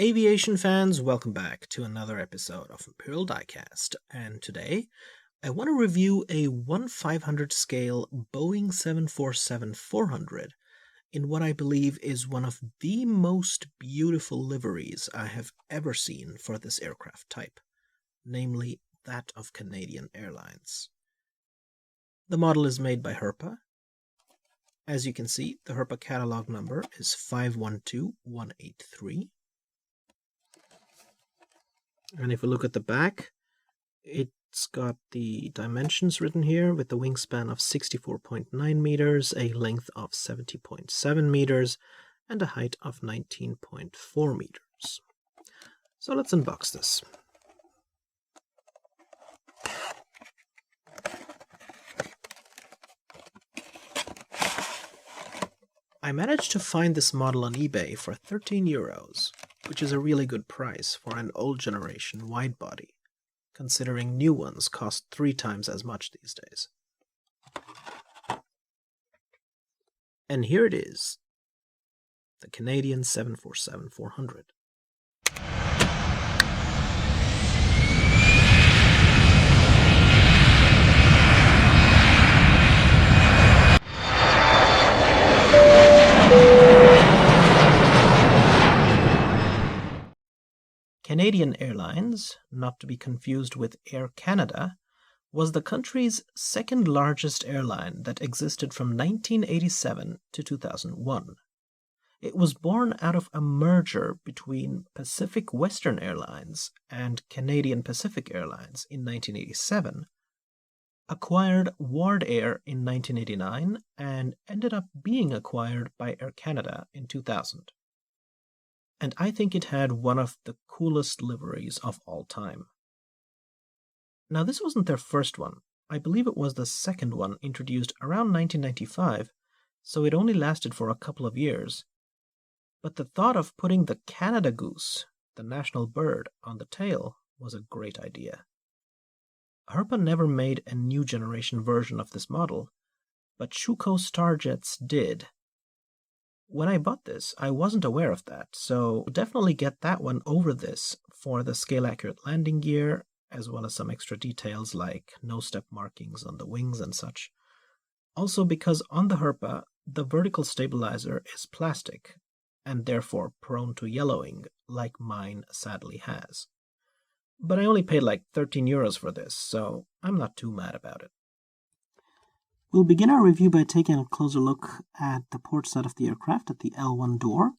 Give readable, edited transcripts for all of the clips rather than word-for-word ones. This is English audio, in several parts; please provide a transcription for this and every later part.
Aviation fans, welcome back to another episode of Imperial Diecast, and today I want to review a 1/500 scale Boeing 747-400 in what I believe is one of the most beautiful liveries I have ever seen for this aircraft type, namely that of Canadian Airlines. The model is made by Herpa. As you can see, the Herpa catalog number is 512183. And if we look at the back, it's got the dimensions written here with the wingspan of 64.9 meters, a length of 70.7 meters, and a height of 19.4 meters. So let's unbox this. I managed to find this model on eBay for 13 euros, which is a really good price for an old generation widebody, considering new ones cost 3 times as much these days. And here it is, the Canadian 747-400. Canadian Airlines, not to be confused with Air Canada, was the country's second largest airline that existed from 1987 to 2001. It was born out of a merger between Pacific Western Airlines and Canadian Pacific Airlines in 1987, acquired Ward Air in 1989, and ended up being acquired by Air Canada in 2000. And I think it had one of the coolest liveries of all time. Now, this wasn't their first one. I believe it was the second one, introduced around 1995, so it only lasted for a couple of years. But the thought of putting the Canada goose, the national bird, on the tail was a great idea. Herpa never made a new generation version of this model, but Schuco StarJets did. When I bought this, I wasn't aware of that, so definitely get that one over this for the scale-accurate landing gear, as well as some extra details like no-step markings on the wings and such. Also because on the Herpa, the vertical stabilizer is plastic, and therefore prone to yellowing, like mine sadly has. But I only paid like 13 euros for this, so I'm not too mad about it. We'll begin our review by taking a closer look at the port side of the aircraft at the L1 door.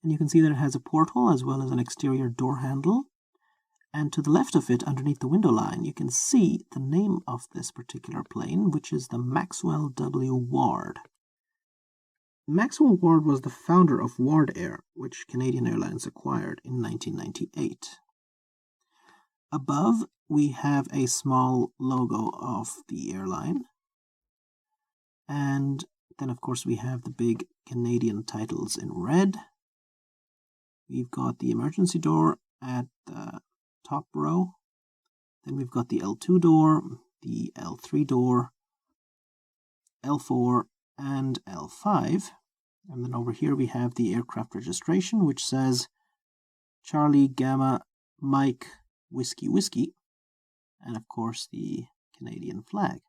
And you can see that it has a porthole as well as an exterior door handle. And to the left of it, underneath the window line, you can see the name of this particular plane, which is the Maxwell W Ward. Maxwell Ward was the founder of Ward Air, which Canadian Airlines acquired in 1998. Above, we have a small logo of the airline. And then, of course, we have the big Canadian titles in red. We've got the emergency door at the top row. Then we've got the L2 door, the L3 door, L4, and L5. And then over here we have the aircraft registration, which says Charlie, Gamma, Mike, Whiskey, Whiskey. And, of course, the Canadian flag.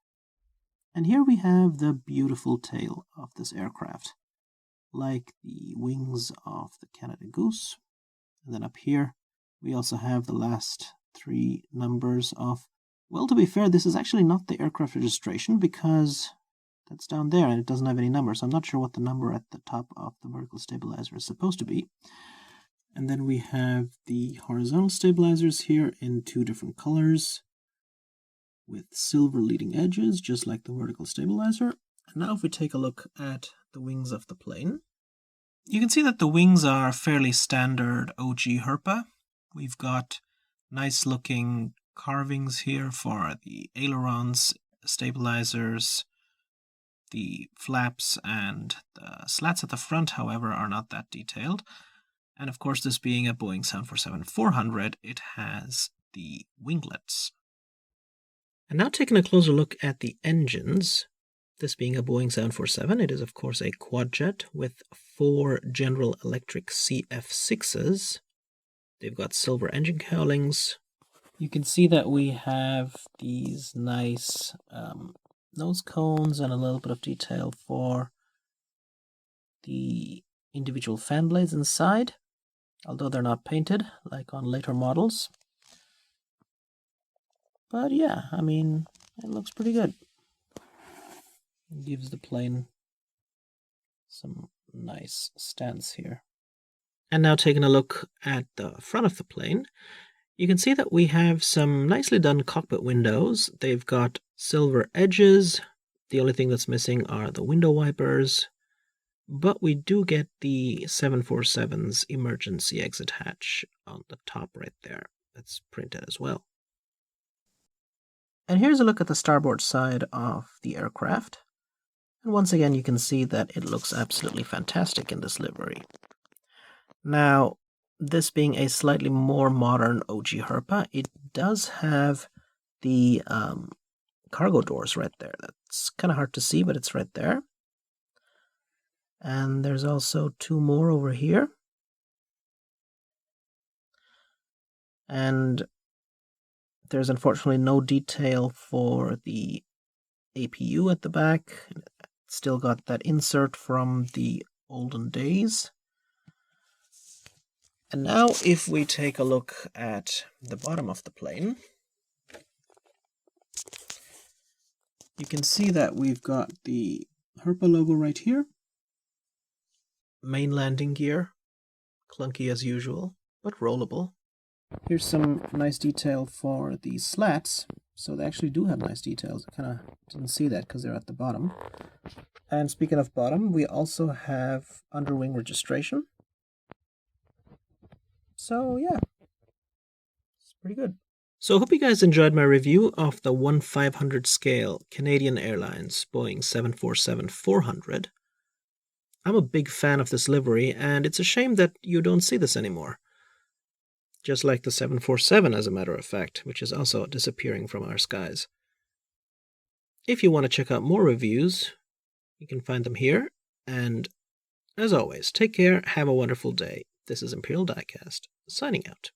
And here we have the beautiful tail of this aircraft, like the wings of the Canada Goose. And then up here, we also have the last 3 numbers of... Well, to be fair, this is actually not the aircraft registration because that's down there and it doesn't have any numbers. So I'm not sure what the number at the top of the vertical stabilizer is supposed to be. And then we have the horizontal stabilizers here in 2 different colors, with silver leading edges, just like the vertical stabilizer. And now if we take a look at the wings of the plane, you can see that the wings are fairly standard OG Herpa. We've got nice looking carvings here for the ailerons, stabilizers, the flaps, and the slats at the front, however, are not that detailed. And of course, this being a Boeing 747-400, it has the winglets. And now taking a closer look at the engines, this being a Boeing 747, it is of course a quadjet with 4 General Electric CF6s, They've got silver engine cowlings. You can see that we have these nice nose cones and a little bit of detail for the individual fan blades inside, although they're not painted like on later models. But yeah, I mean, it looks pretty good. It gives the plane some nice stance here. And now taking a look at the front of the plane, you can see that we have some nicely done cockpit windows. They've got silver edges. The only thing that's missing are the window wipers. But we do get the 747's emergency exit hatch on the top right there. That's printed as well. And here's a look at the starboard side of the aircraft. And once again, you can see that it looks absolutely fantastic in this livery. Now, this being a slightly more modern OG Herpa, it does have the cargo doors right there. That's kind of hard to see, but it's right there. And there's also two more over here. And there's unfortunately no detail for the APU at the back. It's still got that insert from the olden days. And now if we take a look at the bottom of the plane, you can see that we've got the Herpa logo right here. Main landing gear, clunky as usual, but rollable. Here's some nice detail for the slats. So they actually do have nice details. I kind of didn't see that because they're at the bottom. And speaking of bottom, we also have underwing registration. So yeah, it's pretty good. So I hope you guys enjoyed my review of the 1/500 scale Canadian Airlines Boeing 747-400. I'm a big fan of this livery, and it's a shame that you don't see this anymore. Just like the 747, as a matter of fact, which is also disappearing from our skies. If you want to check out more reviews, you can find them here. And as always, take care, have a wonderful day. This is Imperial Diecast, signing out.